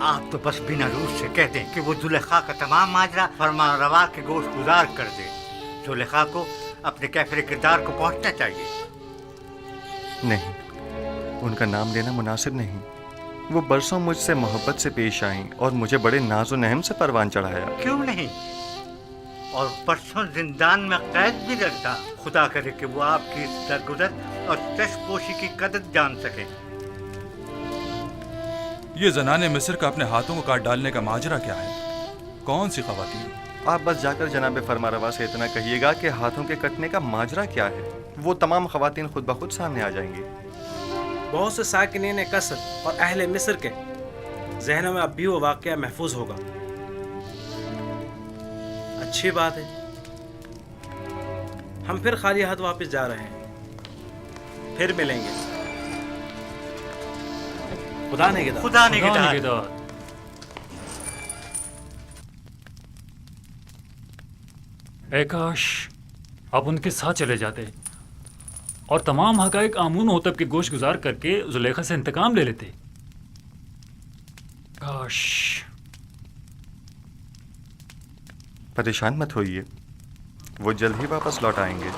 آپ تو بس بنا روز سے کہہ دیں کہ وہ زلیخا کا تمام ماجرا فرما روا کے گوشت گزار کر دے. زلیخا کو اپنے کیفر کردار کو پہنچنا چاہیے. نہیں، ان کا نام لینا مناسب نہیں. وہ برسوں مجھ سے محبت سے پیش آئیں اور مجھے بڑے ناز و نہم سے پروان چڑھایا. کیوں نہیں؟ اور برسوں زندان میں قید بھی رکھتا. خدا کرے کہ وہ آپ کی درگزر اور چشم پوشی کی قدر جان سکے. یہ زنان مصر کا اپنے ہاتھوں کو کاٹ ڈالنے کا ماجرا کیا ہے؟ کون سی خواتین؟ آپ بس جا کر جناب فرما روا سے اتنا کہیے گا کہ ہاتھوں کے کٹنے کا ماجرا کیا ہے. وہ تمام خواتین خود بخود سامنے آ جائیں گی. بہت سے ساکنین قصر اور اہل مصر کے ذہنوں میں اب بھی وہ واقعہ محفوظ ہوگا. اچھی بات ہے، ہم پھر خالی ہاتھ واپس جا رہے ہیں. پھر ملیں گے. خدا نگہدار. خدا نگہدار. اے کاش آپ ان کے ساتھ چلے جاتے اور تمام حقائق آمون ہوتب کے گوشت گزار کر کے زلیخا سے انتقام لے لیتے. کاش. پریشان مت ہوئیے، وہ جلد ہی واپس لوٹ آئیں گے.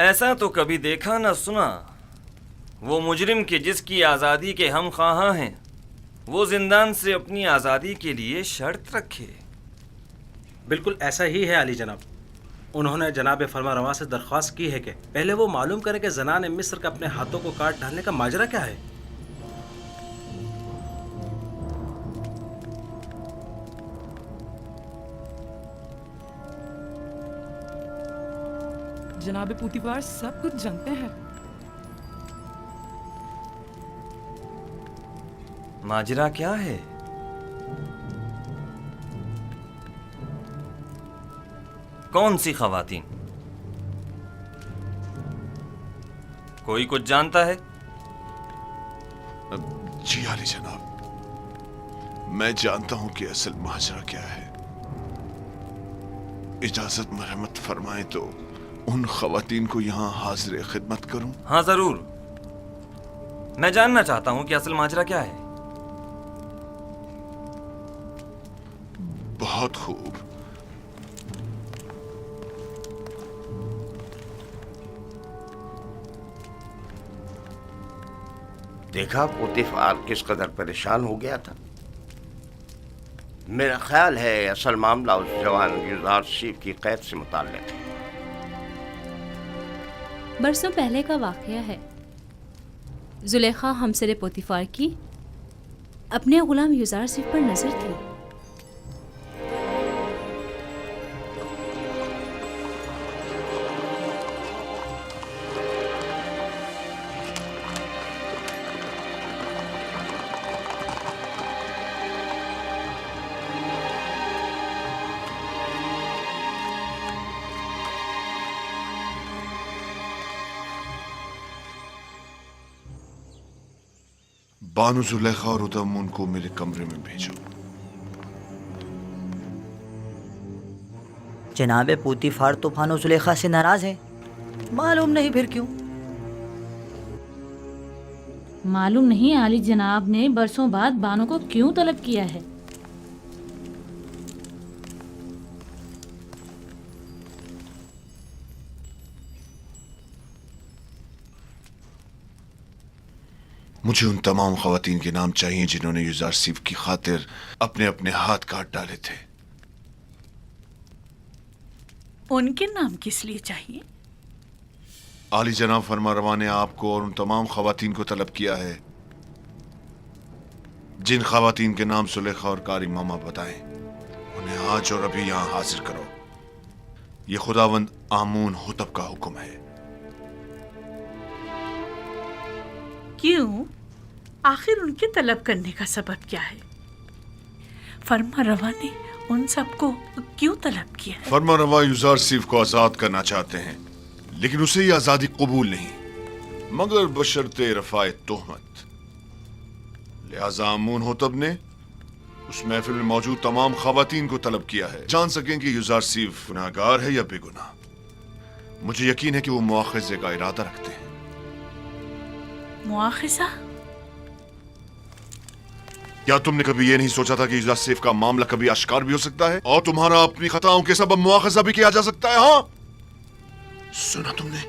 ایسا تو کبھی دیکھا نہ سنا. وہ مجرم کے جس کی آزادی کے ہم خواہاں ہیں، وہ زندان سے اپنی آزادی کے لیے شرط رکھے. بالکل ایسا ہی ہے علی جناب. انہوں نے جناب فرما روا سے درخواست کی ہے کہ پہلے وہ معلوم کرے کہ زنان مصر کا اپنے ہاتھوں کو کاٹ ڈالنے کا ماجرا کیا ہے. جناب پوتیفار سب کچھ جانتے ہیں. ماجرا کیا ہے؟ کون سی خواتین؟ کوئی کچھ جانتا ہے؟ جی علی جناب، میں جانتا ہوں کہ اصل ماجرا کیا ہے. اجازت مرحمت فرمائیں تو ان خواتین کو یہاں حاضر خدمت کروں؟ ہاں ضرور. میں جاننا چاہتا ہوں کہ اصل ماجرا کیا ہے. بہت خوب. دیکھا پوتیفار کس قدر پریشان ہو گیا تھا. میرا خیال ہے اصل معاملہ اس جوان یوزارشیف کی قید سے متعلق ہے. برسوں پہلے کا واقعہ ہے. زلیخا ہمسر پوتیفار کی اپنے غلام یوزارشیف پر نظر تھی. بانو زلیخا اور ادم کو میرے کمرے میں بھیجو. جناب پوتیفار تو بانو زلیخا سے ناراض ہے. معلوم نہیں پھر کیوں. معلوم نہیں عالی جناب نے برسوں بعد بانو کو کیوں طلب کیا ہے. مجھے ان تمام خواتین کے نام چاہیے جنہوں نے یوزارشیف کی خاطر اپنے اپنے ہاتھ کاٹ ڈالے تھے. ان کے نام کس لیے چاہیے؟ عالی جناب فرما روا نے آپ کو اور ان تمام خواتین کو طلب کیا ہے جن خواتین کے نام زلیخا اور کاری ماما بتائیں. انہیں آج اور ابھی یہاں حاضر کرو. یہ خداوند آمون ہوتب کا حکم ہے. کیوں؟ آخر ان کے طلب کرنے کا سبب کیا ہے؟ فرما روا نے ان سب کو کیوں طلب کیا ہے؟ فرما روا یوزارشیف کو آزاد کرنا چاہتے ہیں، لیکن اسے یہ آزادی قبول نہیں، مگر بشرط رفع تہمت. लिहाजा आमून होतब ने उस महफिल में मौजूद तमाम खवातीन को तलब किया है, जान सकें कि युजारसीफ गुनाहगार है या बेगुनाह। मुझे यकीन है कि वो मुआखजे का इरादा रखते हैं। मुआखजा? क्या तुमने कभी ये नहीं सोचा था कि युजारसीफ का मामला कभी आश्कार भी हो सकता है और तुम्हारा अपनी खताओं के सबब मुआखजा भी किया जा सकता है? हाँ, सुना तुमने?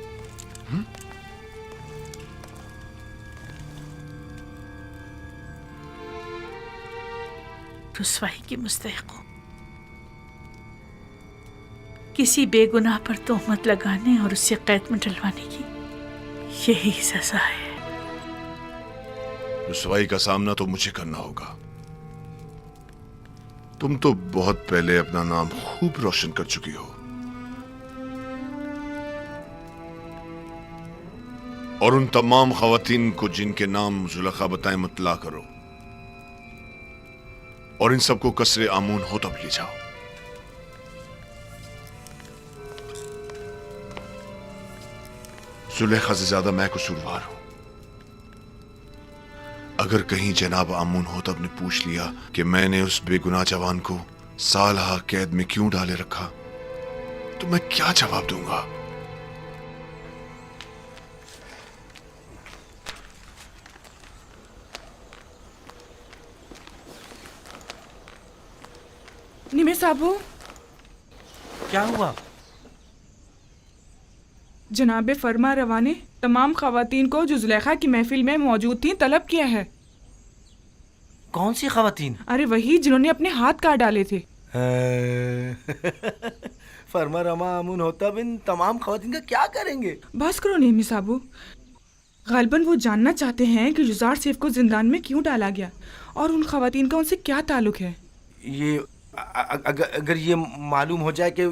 रुसवाई की मुस्तहिक हो, किसी बेगुनाह पर तोहमत लगाने और उसे कैद में डलवाने की यही सजा है। रुसवाई का सामना तो मुझे करना होगा। तुम तो बहुत पहले अपना नाम खूब रोशन कर चुकी हो और उन तमाम खवातीन को जिनके नाम जुलेखा बताएं मुतला करो और इन सबको कसरे आमून होतब ले जाओ। जुलेखा से ज्यादा मैं कसूरवार हूं। अगर कहीं जनाब आमून होतब ने पूछ लिया कि मैंने उस बेगुनाह जवान को सालहा कैद में क्यों डाले रखा, तो मैं क्या जवाब दूंगा? निमे साहबू, क्या हुआ? जनाब फरमा रवा ने तमाम खवातीन को जो जुलेखा की महफिल में मौजूद थी तलब किया है। कौन सी खवातीन? अरे वही जिन्होंने अपने हाथ काट डाले थे। फरमा रमा आमून होतब इन तमाम खवातीन का क्या करेंगे? बस करो नेमी साहबू, गालिबन वो जानना चाहते हैं कि युजार सेफ को जिंदान में क्यों डाला गया और उन खवातीन का उनसे क्या ताल्लुक है। ये अगर ये मालूम हो जाए कि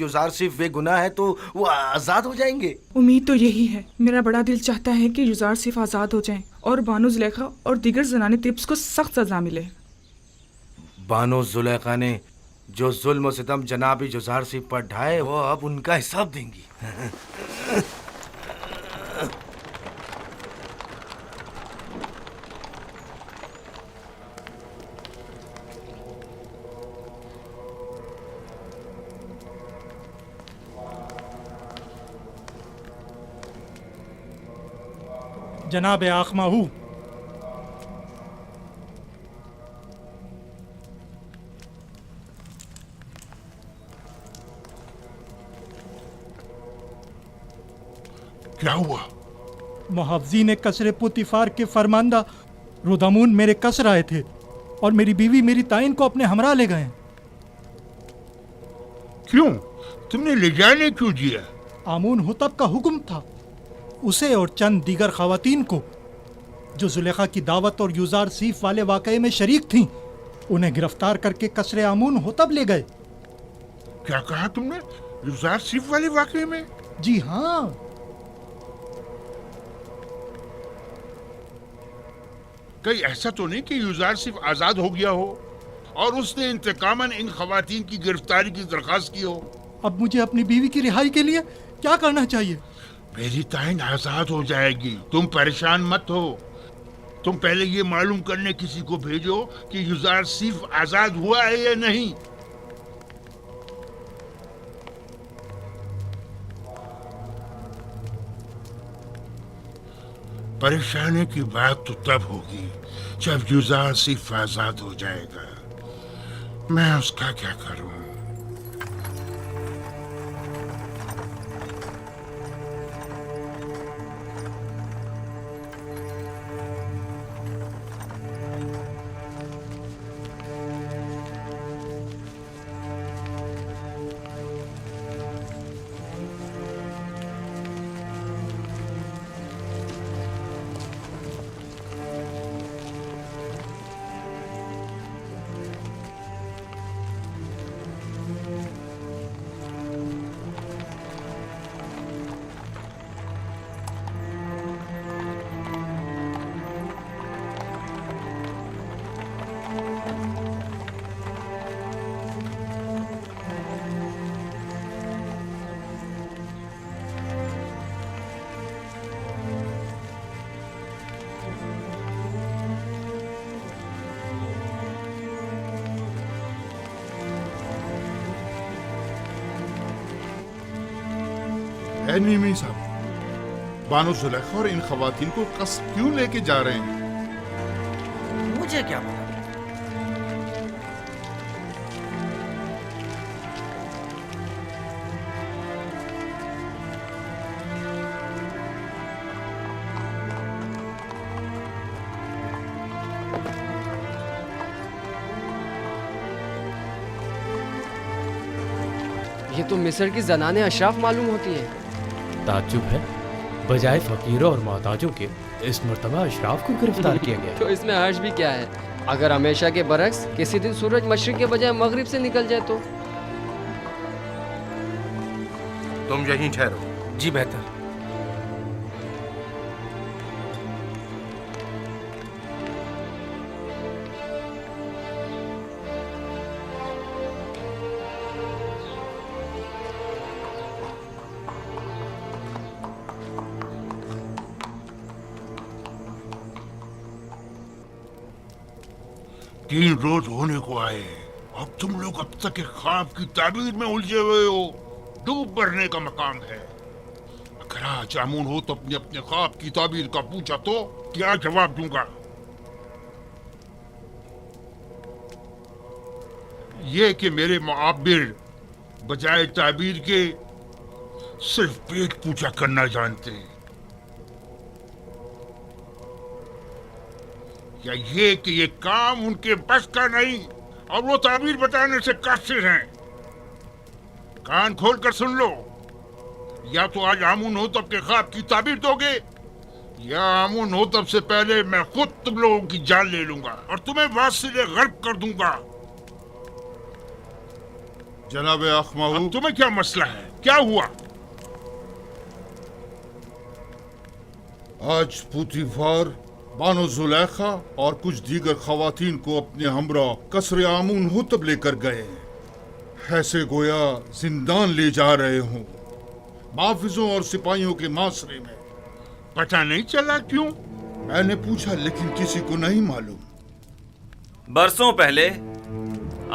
युजार सिर्फ बेगुनाह है तो वो आज़ाद हो जाएंगे। उम्मीद तो यही है। मेरा बड़ा दिल चाहता है कि युजार सिर्फ आज़ाद हो जाएं और बानो जुलेखा और दीगर जनाने तिब्स को सख्त सजा मिले। बानो जुलेखा ने जो जुल्म और सितम जनाब युजार सिर्फ पर ढाए वो अब उनका हिसाब देंगी। जनाब आखमाहू, क्या हुआ? मुहावजी ने कसरे पुतिफार के फरमांदा रुदामून मेरे कसर आए थे और मेरी बीवी मेरी ताइन को अपने हमरा ले गए। क्यों? तुमने ले जाने क्यों दिया? आमून हुतब का हुक्म था। उसे और चंद दीगर खवातीन को जो जुलेखा की दावत और युजार सीफ वाले वाकये में शरीक थीं, उन्हें गिरफ्तार करके कसरे आमून होतब ले गए। क्या कहा तुमने? युजार सीफ वाले वाकये में? जी हाँ। कहीं ऐसा तो नहीं कि युजार सिर्फ आजाद हो गया हो और उसने इंतकामन इन खवातीन की गिरफ्तारी की दरखास्त की हो? अब मुझे अपनी बीवी की रिहाई के लिए क्या करना चाहिए? मेरी ताइन आजाद हो जाएगी, तुम परेशान मत हो। तुम पहले ये मालूम करने किसी को भेजो कि युजार सिर्फ आजाद हुआ है या नहीं। परेशानी की बात तो तब होगी जब युजार सिर्फ आजाद हो जाएगा। मैं उसका क्या करूं? एनिमी साहब, बानो जुलेखा और इन खवातीन को कस्ब क्यों लेके जा रहे हैं? मुझे क्या पता। ये तो मिस्र की जनाने अशराफ मालूम होती हैं। ताज्जुब है, बजाय फकीरों और मोहताजों के इस मर्तबा अशराफ को गिरफ्तार किया गया। तो इसमें हर्ज भी क्या है? अगर हमेशा के बरक्स किसी दिन सूरज मशरिक के बजाय मगरिब से निकल जाए तो? तुम यहीं ठहरो। जी बेहतर। तीन रोज होने को आए, अब तुम लोग अब तक एक ख्वाब की ताबीर में उलझे हुए हो। डूब मरने का मकाम है। अगर आज आमून हो तो अपने अपने ख्वाब की ताबीर का पूछा तो क्या जवाब दूंगा? ये कि मेरे मुआब्बिर बजाय ताबीर के सिर्फ पेट पूजा करना जानते हैं, या ये कि ये काम उनके बस का नहीं और वो ताबीर बताने से कासिर हैं। कान खोल कर सुन लो, या तो आज आमून हो तब के ख्वाब की ताबीर दोगे, या आमून हो तब से पहले मैं खुद तुम लोगों की जान ले लूंगा और तुम्हें वासिले गर्क कर दूंगा। जनाब अखमाहू, तुम्हें क्या मसला है? क्या हुआ? आज पुतीफार बानो जुलेखा और कुछ दीगर खवातीन को अपने हमरा कसर आमून हुतब लेकर गए, ऐसे गोया जिंदान ले जा रहे हों, माफिजों और सिपाहियों के मासरे में। पता नहीं चला क्यों? मैंने पूछा लेकिन किसी को नहीं मालूम। बरसों पहले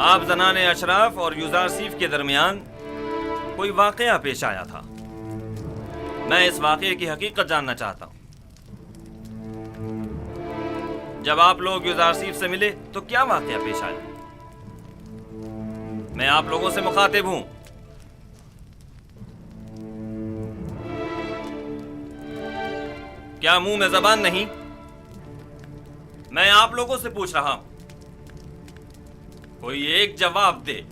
आप जनाने अशराफ और युजारसीफ के दरमियान कोई वाकया पेश आया था। मैं इस वाकये की हकीकत जानना चाहता हूँ। जब आप लोग युजारसीफ से मिले तो क्या वाकया पेश आया? मैं आप लोगों से मुखातिब हूं। क्या मुंह में जबान नहीं? मैं आप लोगों से पूछ रहा हूं, कोई एक जवाब दे।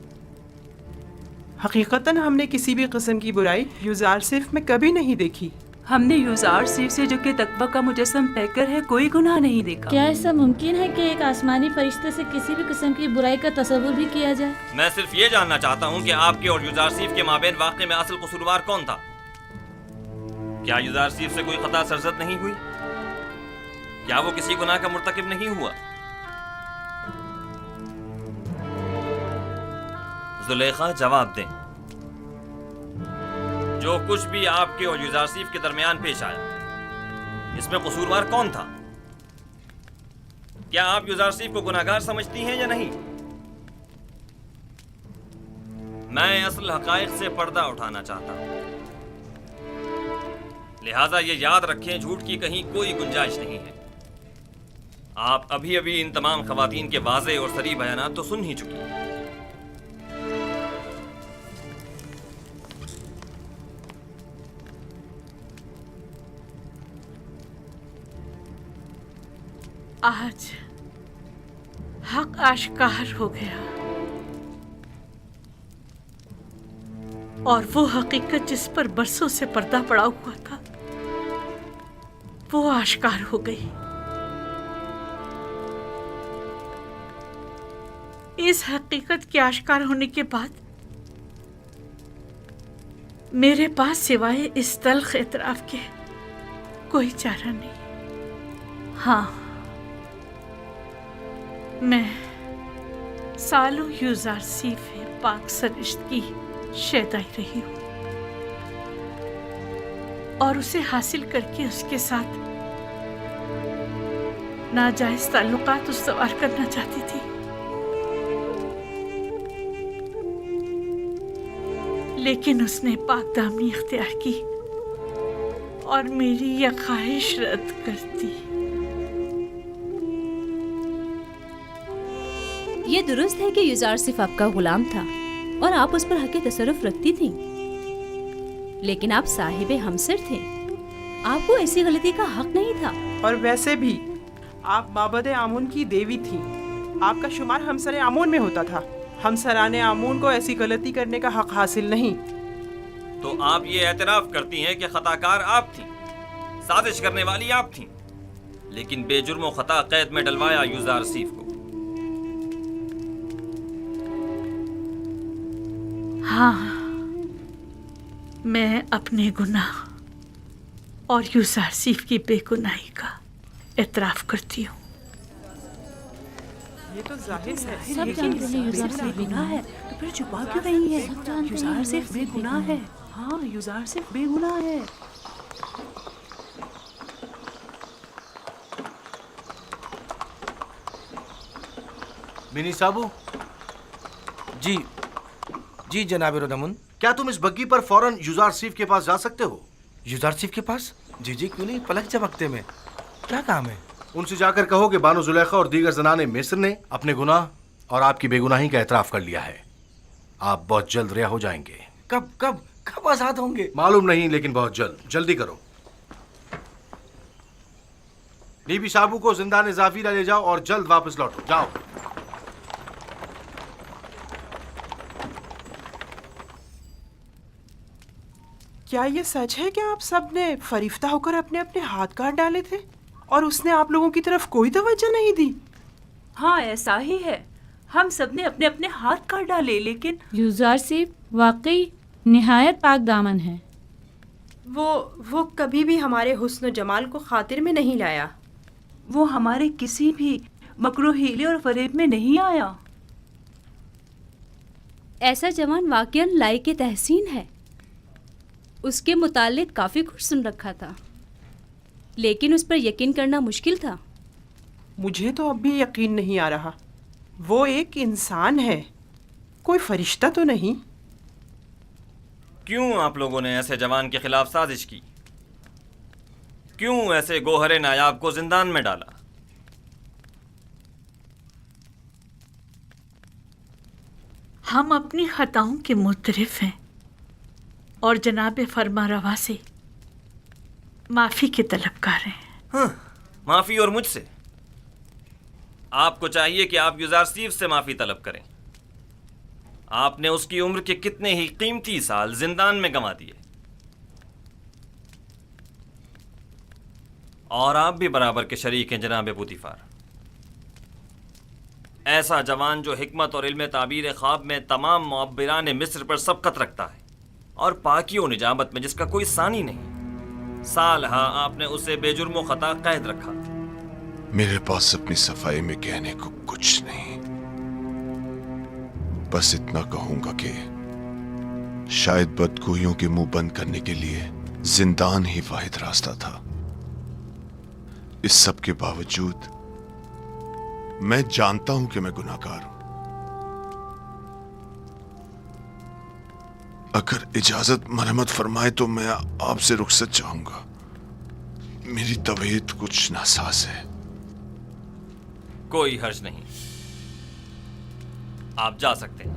हकीकतन हमने किसी भी किस्म की बुराई युजारसीफ में कभी नहीं देखी। हमने युजारसीफ से जो कि तकवा का मुजस्सम पैकर है कोई गुनाह नहीं देखा। क्या ऐसा मुमकिन है कि एक आसमानी फरिश्ते से किसी भी किस्म की बुराई का तस्वुर भी किया जाए? मैं सिर्फ ये जानना चाहता हूँ कि आपके और युजारसीफ के माबेन वाक़े में असल कसूरवार कौन था? क्या युजारसीफ से कोई खता सरजद नहीं हुई? क्या वो किसी गुनाह का मुर्तकिब नहीं हुआ? जुलेखा जवाब दें। जो कुछ भी आपके और युजारसीफ के दरमियान पेश आया, इसमें कसूरवार कौन था? क्या आप युजारसीफ को गुनाहगार समझती हैं या नहीं? मैं असल हकायक से पर्दा उठाना चाहता हूं, लिहाजा ये याद रखें, झूठ की कहीं कोई गुंजाइश नहीं है। आप अभी अभी इन तमाम खवातीन के वाज़े और सरी बयानात तो सुन ही चुकी हैं। आज हक आश्कार हो गया और वो हकीकत जिस पर बरसों से पर्दा पड़ा हुआ था वो आश्कार हो गई। इस हकीकत के आश्कार होने के बाद मेरे पास सिवाय इस तल्ख एतराफ के कोई चारा नहीं। हाँ, मैं सालों युजारसीफ पाक सरिश्त की शैदाई रही हूँ और उसे हासिल करके उसके साथ नाजायज ताल्लुकात उस्तवार करना चाहती थी, लेकिन उसने पाक दामनी इख्तियार की اور میری یہ خواہش رد کرتی۔ یہ درست ہے کہ یوزارسیف آپ کا غلام تھا اور آپ اس پر حق تصرف رکھتی تھیں، لیکن آپ صاحب ہمسر تھے، آپ کو ایسی غلطی کا حق نہیں تھا۔ اور ویسے بھی آپ معبد آمون کی دیوی تھیں، آپ کا شمار ہمسر آمون میں ہوتا تھا۔ ہمسران آمون کو ایسی غلطی کرنے کا حق حاصل نہیں۔ تو آپ یہ اعتراف کرتی ہیں کہ خطا کار آپ تھیں، سازش کرنے والی آپ تھیں، لیکن بے جرم و خطا قید میں ڈلوایا یوزارسیف کو۔ ہاں، میں اپنے گناہ اور یوزارسیف کی بے گناہی کا اعتراف کرتی ہوں۔ یہ تو ظاہر ہے، سب جانتے ہیں یوزارسیف بے گناہ ہے، تو پھر چھپا کیوں رہی ہے؟ یوزارسیف بے گناہ ہے۔ ہاں، یوزارسیف بے گناہ ہے۔ بنی صاحبو، جی جناب ردمن، کیا تم اس بگی پر فوراً یوزارسیف کے پاس جا سکتے ہو؟ یوزارسیف کے پاس؟ جی کیوں نہیں، پلک جھپکتے میں کیا کام ہے؟ ان سے جا کر کہو کہ بانو زلیخا اور دیگر زنان مصر نے اپنے گناہ اور آپ کی بے گناہی کا اعتراف کر لیا ہے۔ آپ بہت جلد رہا ہو جائیں گے۔ کب آزاد ہوں گے؟ معلوم نہیں، لیکن بہت جلد۔ جلدی کرو۔ بی بی صاحبو کو زندان زافیرہ لے جاؤ اور جلد واپس لوٹو۔ جاؤ۔ کیا یہ سچ ہے کہ آپ سب نے فریفتہ ہو کر اپنے اپنے ہاتھ کاٹ ڈالے تھے اور اس نے آپ لوگوں کی طرف کوئی توجہ نہیں دی؟ ہاں، ایسا ہی ہے، ہم سب نے اپنے اپنے ہاتھ کاٹ ڈالے، لیکن یوزارسیف واقعی نہایت پاک دامن ہے۔ وہ کبھی بھی ہمارے حسن و جمال کو خاطر میں نہیں لایا۔ وہ ہمارے کسی بھی مکر و حیلے اور فریب میں نہیں آیا۔ ایسا جوان واقعاً لائق تحسین ہے، اس کے متعلق کافی کچھ سن رکھا تھا، لیکن اس پر یقین کرنا مشکل تھا۔ مجھے تو اب بھی یقین نہیں آ رہا، وہ ایک انسان ہے، کوئی فرشتہ تو نہیں۔ کیوں آپ لوگوں نے ایسے جوان کے خلاف سازش کی؟ کیوں ایسے گوہر نایاب کو زندان میں ڈالا؟ ہم اپنی خطاؤں کے معترف ہیں اور جناب فرما روا سے معافی کے طلبگار ہیں۔ ہاں، معافی اور مجھ سے؟ آپ کو چاہیے کہ آپ یوزارسیف سے معافی طلب کریں۔ آپ نے اس کی عمر کے کتنے ہی قیمتی سال زندان میں گنوا دیے، اور آپ بھی برابر کے شریک ہیں جناب پوتیفار۔ ایسا جوان جو حکمت اور علم تعبیر خواب میں تمام معبران مصر پر سبقت رکھتا ہے اور پاکی و نجابت میں جس کا کوئی ثانی نہیں، سالہا آپ نے اسے بے جرم و خطا قید رکھا۔ میرے پاس اپنی صفائی میں کہنے کو کچھ نہیں، بس اتنا کہوں گا کہ شاید بدگوئیوں کے منہ بند کرنے کے لیے زندان ہی واحد راستہ تھا۔ اس سب کے باوجود میں جانتا ہوں کہ میں گناہگار ہوں۔ اگر اجازت مرحمت فرمائے تو میں آپ سے رخصت چاہوں گا، میری طبیعت کچھ ناساز ہے۔ کوئی حرج نہیں، آپ جا سکتے ہیں۔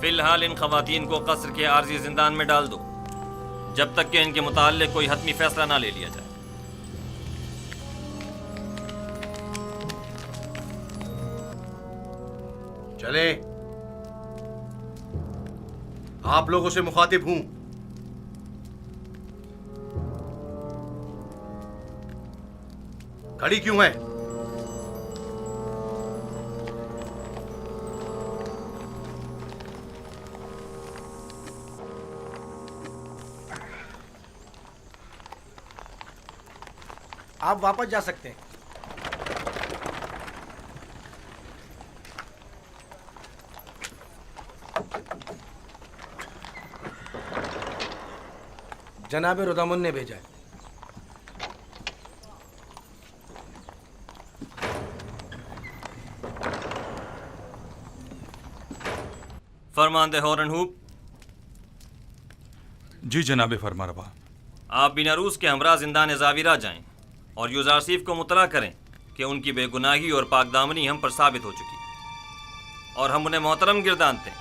فی الحال ان خواتین کو قصر کے عارضی زندان میں ڈال دو جب تک کہ ان کے متعلق کوئی حتمی فیصلہ نہ لے لیا جائے۔ چلے، آپ لوگوں سے مخاطب ہوں۔ کھڑی کیوں ہے؟ آپ واپس جا سکتے ہیں۔ जनाब रुदामुन ने भेजा है। फरमानदे हॉरनहूप। जी जनाब फरमारवा। आप बिनारूस के हमरा जिंदान ज़ाविरा जाएं और यूज़ारसीफ को मुतला करें कि उनकी बेगुनाही और पाकदामनी हम पर साबित हो चुकी और हम उन्हें मोहतरम गिरदानते हैं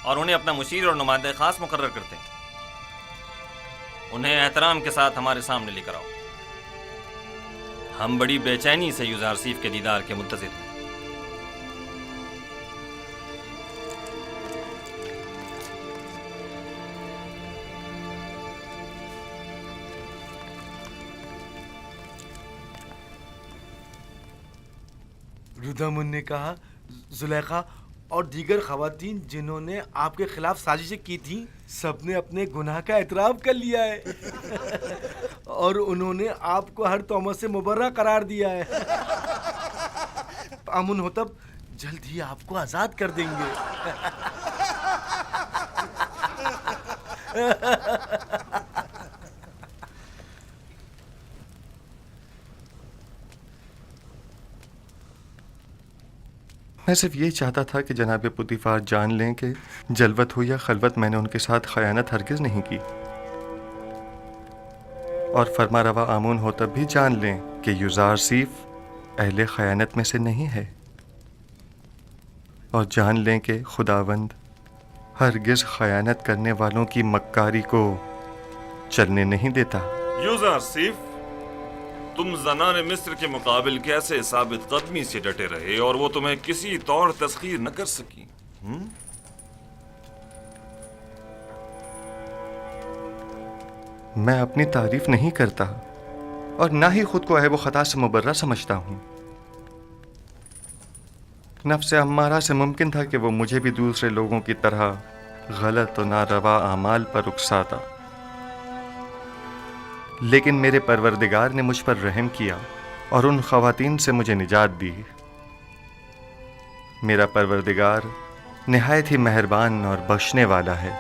और उन्हें अपना मुशीर और नुमाइंदा ख़ास मुकर्रर करते हैं। उन्हें एहतराम के साथ हमारे सामने लेकर आओ। हम बड़ी बेचैनी से यूज़ारसीफ के दीदार के मुंतज़िर हैं। रुदामुन ने कहा जुलेखा और दीगर खवातीन जिन्होंने आपके खिलाफ साजिशें की थी सबने अपने गुनाह का एतराफ़ कर लिया है और उन्होंने आपको हर तोहमत से मुबर्रा करार दिया है। अमन हो तब जल्द ही आपको आज़ाद कर देंगे। मैं सिर्फ ये चाहता था कि जनाब पुतीफार जान लें कि जलवत हो या खलवत मैंने उनके साथ खयानत हरगिज़ नहीं की, और फरमा रवा आमून हो तब भी जान लें कि यूज़ारसीफ अहले खयानत में से नहीं है, और जान लें कि खुदावंद हरगिज़ खयानत करने वालों की मक्कारी को चलने नहीं देता। यूज़ारसीफ, तुम ज़नान मिस्र के मुकाबिल कैसे साबित कदमी से डटे रहे और वो तुम्हें किसी तौर तस्खीर न कर सकी? मैं अपनी तारीफ नहीं करता और ना ही खुद को ऐब व खता से मुबर्रा समझता हूँ। नफ्स अम्मारा से मुमकिन था कि वो मुझे भी दूसरे लोगों की तरह गलत और नारवा आमाल पर उकसाता, लेकिन मेरे परवरदिगार ने मुझ पर रहम किया और उन ख़वातीन से मुझे निजात दी। मेरा परवरदिगार निहायत ही मेहरबान और बख्शने वाला है।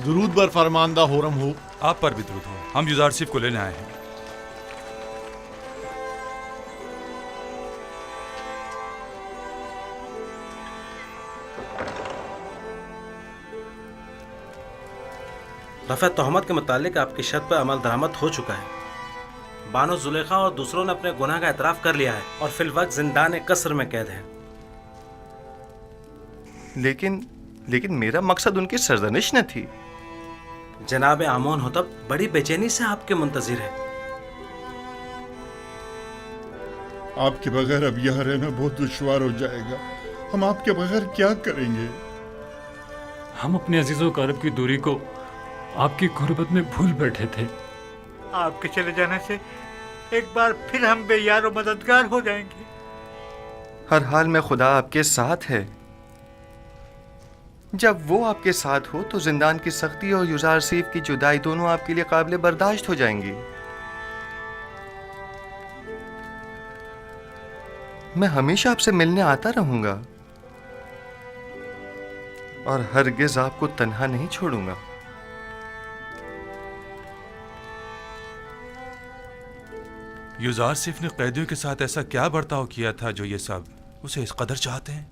दुरूद बर फरमानदा होरम हो। आप पर भी दुरूद हो। हम यूज़ारसीफ को लेने आए हैं। रफ़ा तोहमत के मुतालिक आपकी शर्त पर अमल दरामद हो चुका है। बानो जुलेखा और दूसरों ने अपने गुनाह का एतराफ़ कर लिया है और फिलवक्त जिंदान कसर में कैद है। लेकिन मेरा मकसद उनकी सरजनिश न थी। जनाब आमोन हो तब बड़ी बेचैनी से आपके मुंतज़िर है। आपके बगैर अब यहाँ रहना बहुत दुश्वार हो जाएगा। हम आपके बगैर क्या करेंगे? हम अपने अजीज़ों क़रीब की दूरी को आपकी गुर्बत में भूल बैठे थे। आपके चले जाने से एक बार फिर हम बेयार और मददगार हो जाएंगे। हर हाल में खुदा आपके साथ है। जब वो आपके साथ हो तो जिंदान की सख्ती और यूज़ारसीफ की जुदाई दोनों आपके लिए काबिल बर्दाश्त हो जाएंगी। मैं हमेशा आपसे मिलने आता रहूंगा और हरगिज आपको तन्हा नहीं छोड़ूंगा। यूज़ारसीफ ने कैदियों के साथ ऐसा क्या बर्ताव किया था जो ये सब उसे इस कदर चाहते हैं?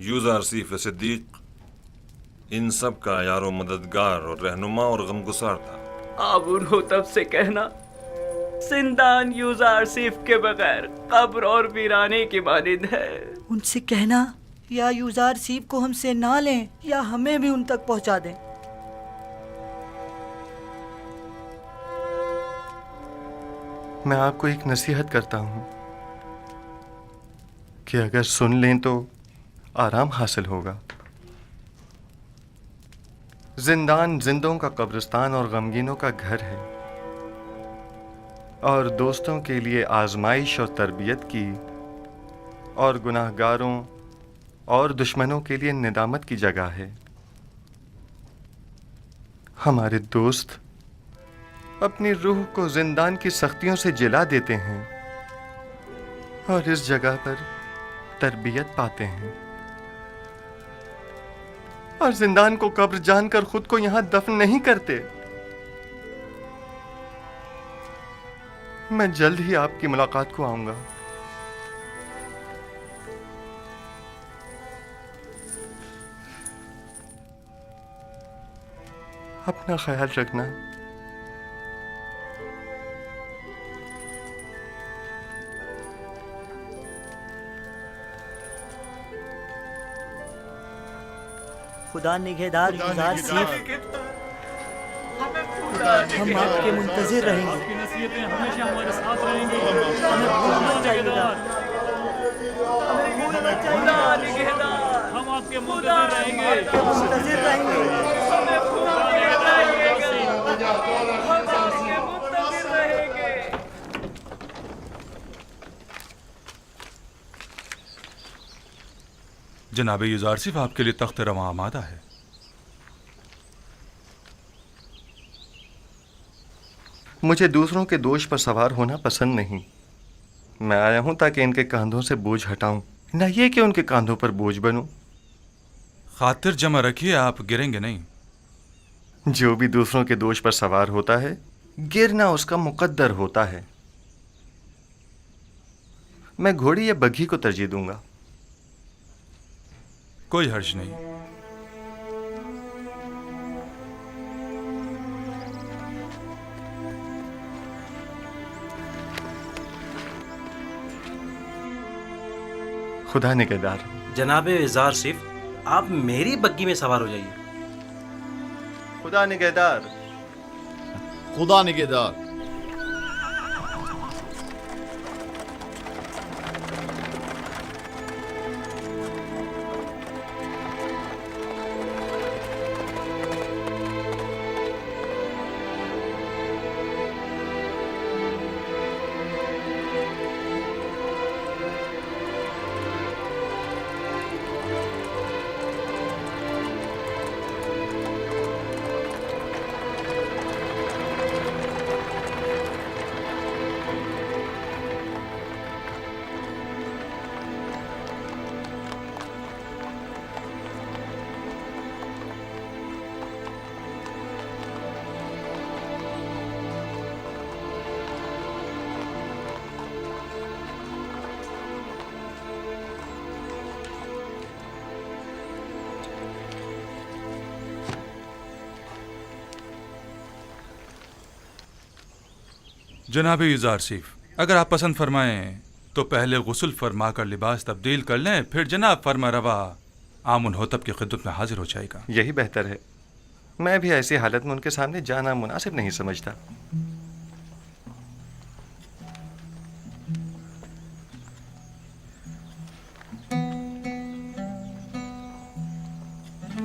यूज़ारसीफ सिद्दीक इन सब का यारो मददगार और रहनुमा और गमगुसार था। आबून हो तब से कहना जिंदान यूज़ारसीफ के बगैर कब्र और वीराने की मानिंद है। उनसे कहना या यूज़ारसीफ को हमसे ना लें या हमें भी उन तक पहुंचा दें। मैं आपको एक नसीहत करता हूं कि अगर सुन लें तो आराम हासिल होगा। जिंदान जिंदों का कब्रिस्तान और गमगीनों का घर है और दोस्तों के लिए आजमाइश और तरबियत की और गुनाहगारों और दुश्मनों के लिए निदामत की जगह है। हमारे दोस्त اپنی روح کو زندان کی سختیوں سے جلا دیتے ہیں اور اس جگہ پر تربیت پاتے ہیں، اور زندان کو قبر جان کر خود کو یہاں دفن نہیں کرتے۔ میں جلد ہی آپ کی ملاقات کو آؤں گا۔ اپنا خیال رکھنا۔ خدا نگہدار یوزار سیف، ہم آپ کے منتظر رہیں گے۔ ہمیشہ ہمارے ساتھ رہیں گے۔ خدا نگہدار، ہم آپ کے منتظر رہیں گے۔ منتظر رہیں گے۔ جناب یوزارسیف، آپ کے لیے تخت رواں آمادہ ہے۔ مجھے دوسروں کے دوش پر سوار ہونا پسند نہیں۔ میں آیا ہوں تاکہ ان کے کاندھوں سے بوجھ ہٹاؤں، نہ یہ کہ ان کے کاندھوں پر بوجھ بنوں۔ خاطر جمع رکھیے، آپ گریں گے نہیں۔ جو بھی دوسروں کے دوش پر سوار ہوتا ہے، گرنا اس کا مقدر ہوتا ہے۔ میں گھوڑی یا بگھی کو ترجیح دوں گا۔ کوئی حرج نہیں۔ خدا نگہدار۔ جناب یوزارسیف، آپ میری بگی میں سوار ہو جائیے۔ خدا نگہدار۔ خدا نگہدار۔ جناب یوزارسیف، اگر آپ پسند فرمائیں تو پہلے غسل فرما کر لباس تبدیل کر لیں، پھر جناب فرما روا آمن ہوتب کی خدمت میں حاضر ہو جائے گا۔ یہی بہتر ہے۔ میں بھی ایسی حالت میں ان کے سامنے جانا مناسب نہیں سمجھتا۔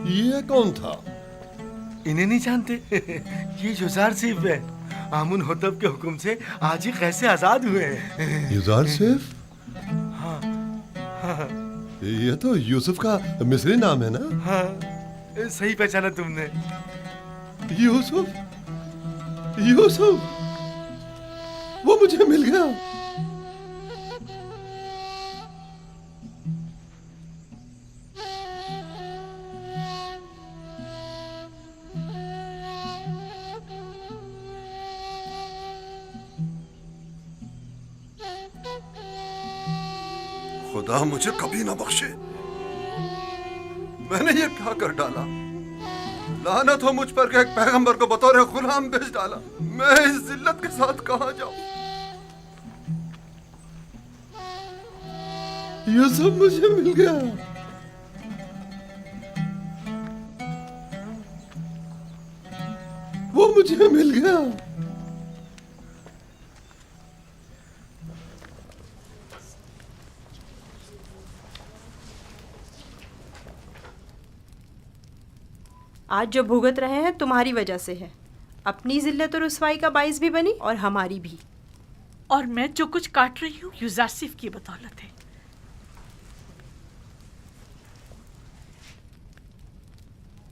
یہ کون تھا؟ انہیں نہیں جانتے؟ یہ یوزارسیف ہے۔ آمن ہوتب کے حکم سے آج ہی کیسے آزاد ہوئے ہیں۔ یوزارسیف؟ ہاں ہاں، یہ تو یوسف کا مصری نام ہے نا؟ ہاں، صحیح پہچانا تم نے۔ یوسف، یوسف، وہ مجھے مل گیا۔ خدا مجھے کبھی نہ بخشے، میں نے یہ کیا کر ڈالا؟ لعنت ہو مجھ پر کہ ایک پیغمبر کو بطور غلام بھیج ڈالا۔ میں اس ذلت کے ساتھ کہاں جاؤں؟ یوسف مجھے مل گیا۔ وہ مجھے مل گیا۔ آج جو بھگت رہے ہیں تمہاری وجہ سے ہے۔ اپنی ذلت و رسوائی کا باعث بھی بنی اور ہماری بھی۔ اور میں جو کچھ کاٹ رہی ہوں یوزارسیف کی بدولت ہے۔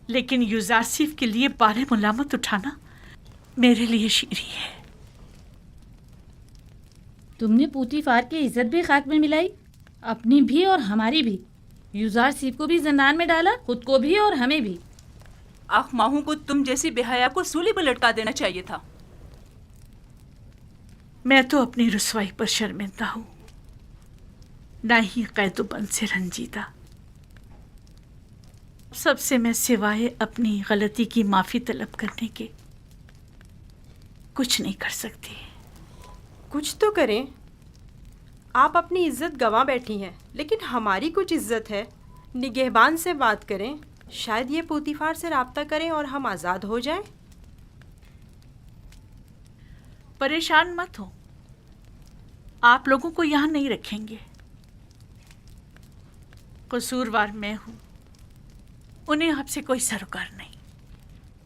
لیکن یوزارسیف کے لیے بارے ملامت اٹھانا मेरे लिए शीरी है। तुमने पूतीफार की इज्जत भी खाक में मिलाई, अपनी भी और हमारी भी। यूजारसीफ को भी जिंदान में डाला, खुद को भी और हमें भी। आख माहू को तुम जैसी बेहया को सूली पर लटका देना चाहिए था। मैं तो अपनी रुसवाई पर शर्मिंदा हूँ, ना ही कैदुबंद से रंजीदा। सबसे मैं सिवाय अपनी गलती की माफ़ी तलब करने के कुछ नहीं कर सकती। कुछ तो करें। आप अपनी इज्जत गंवा बैठी हैं, लेकिन हमारी कुछ इज्जत है। निगहबान से बात करें, शायद ये पूतीफार से राब्ता करें और हम आज़ाद हो जाएं। परेशान मत हो, आप लोगों को यहाँ नहीं रखेंगे। कसूरवार मैं हूँ, उन्हें आपसे कोई सरोकार नहीं।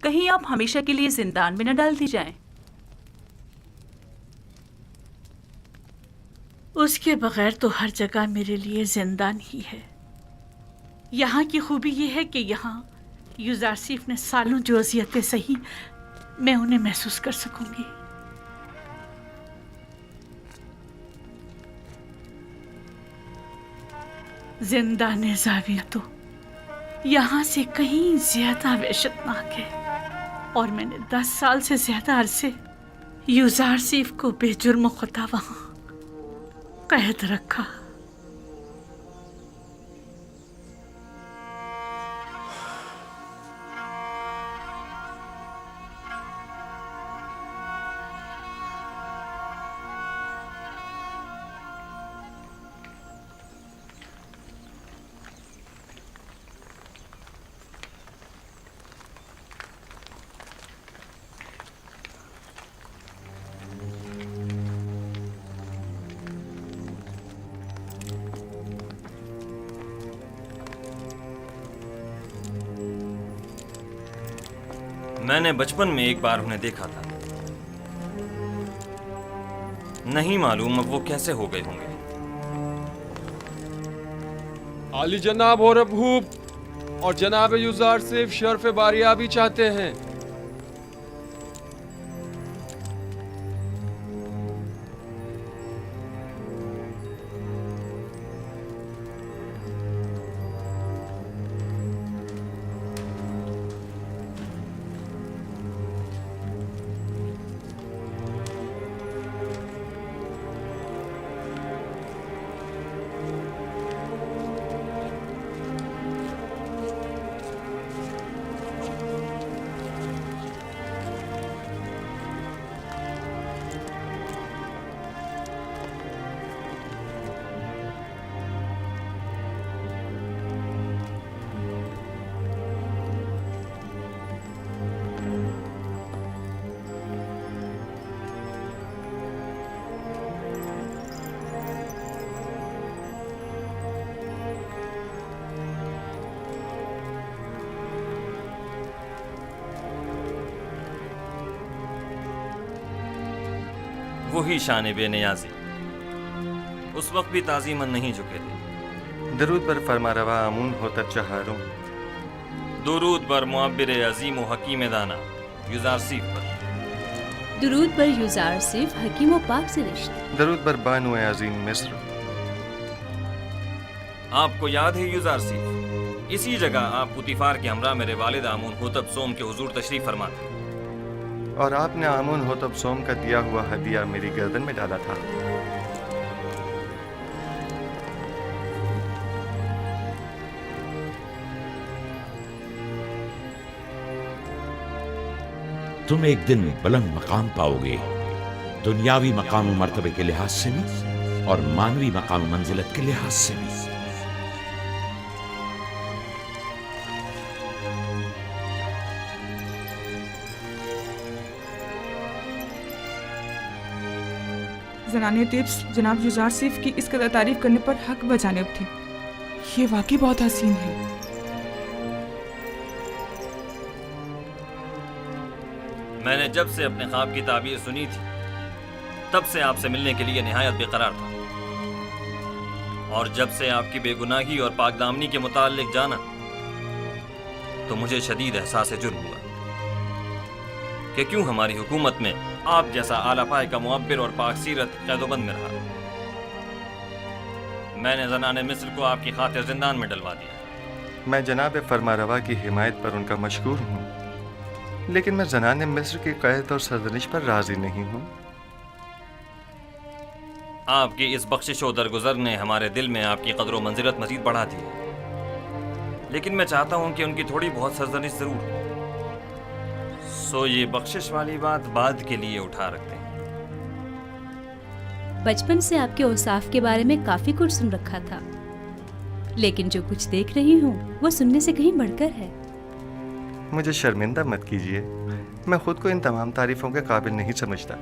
कहीं आप हमेशा के लिए जिंदान में न डाल दी जाएं। उसके बगैर तो हर जगह मेरे लिए जिंदान ही है। यहाँ की खूबी ये है कि यहाँ यूजारसीफ ने सालों जो अजियतें सही, मैं उन्हें महसूस कर सकूंगी। जिंदान ज़ाविया तो यहाँ से कहीं ज्यादा वहशतनाक है, और मैंने 10 साल से ज्यादा अरसे यूजारसीफ को बेजुर्म खुदा वहाँ कैद रखा। मैंने बचपन में एक बार उन्हें देखा था, नहीं मालूम अब वो कैसे हो गए होंगे। आली जनाब और अबूब और जनाब यूजारसीफ शर्फ बारियाबी चाहते हैं। वही शान बेनियाजी उस वक्त भी ताज़ीमन नहीं झुके थे। दरूद पर फरमारवा आमून होता चहारों, दुरूद पर मुअब्बिर अजीम व हकीम दाना यूजारसीफ पर, दुरूद पर यूजारसीफ हकीम व पाक से रिश्ते, दरूद पर बानो अजीम मिस्र। आपको याद है यूजारसीफ, इसी जगह आप पुतीफार के हमरा मेरे वालिद आमून होतब सोम के हुजूर तशरीफ फरमा थे, और आपने आमून होतब सोम का दिया हुआ हदिया मेरी गर्दन में डाला था। तुम एक दिन बुलंद मकाम पाओगे, दुनियावी मकाम मर्तबे के लिहाज से भी और मानवी मकाम मंजिलत के लिहाज से भी। ज़नाने तिब्स जनाब यूजारसीफ की इस कदर तारीफ करने पर हक बजानिब थी। ये वाकई बहुत हसीन है। मैंने जब से अपने ख्वाब की ताबीर सुनी थी तब से आपसे मिलने के लिए निहायत बेकरार था, और जब से आपकी बेगुनाही और पाकदामनी के मुताल्लिक जाना तो मुझे शदीद एहसास जुर्म हुआ کہ کیوں ہماری حکومت میں آپ جیسا اعلیٰ پائے کا معبر اور پاک سیرت قید و بند میں رہا۔ میں نے زنان مصر کو آپ کی خاطر زندان میں ڈلوا دیا۔ میں جناب فرماروا کی حمایت پر ان کا مشکور ہوں، لیکن میں زنان مصر کی قید اور سرزنش پر راضی نہیں ہوں۔ آپ کی اس بخشش و درگزر نے ہمارے دل میں آپ کی قدر و منزلت مزید بڑھا دی، لیکن میں چاہتا ہوں کہ ان کی تھوڑی بہت سرزنش ضرور ہو۔ سو یہ بخشش والی بات بعد کے لیے اٹھا رکھتے ہیں۔ بچپن سے آپ کے اوصاف کے بارے میں کافی کچھ سن رکھا تھا، لیکن جو کچھ دیکھ رہی ہوں وہ سننے سے کہیں بڑھ کر ہے۔ مجھے شرمندہ مت کیجیے، میں خود کو ان تمام تعریفوں کے قابل نہیں سمجھتا۔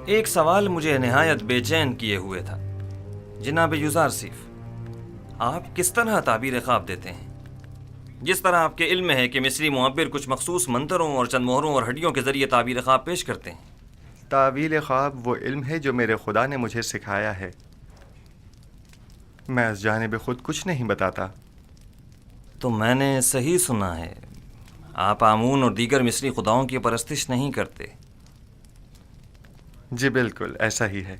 ایک سوال مجھے نہایت بے چین کیے ہوئے تھا جناب یوزارسیف، آپ کس طرح تعبیر خواب دیتے ہیں؟ جس طرح آپ کے علم ہے کہ مصری معبر کچھ مخصوص منتروں اور چند مہروں اور ہڈیوں کے ذریعے تعبیر خواب پیش کرتے ہیں۔ تعویل خواب وہ علم ہے جو میرے خدا نے مجھے سکھایا ہے، میں اس جانب خود کچھ نہیں بتاتا۔ تو میں نے صحیح سنا ہے، آپ آمون اور دیگر مصری خداؤں کی پرستش نہیں کرتے؟ جی بالکل ایسا ہی ہے۔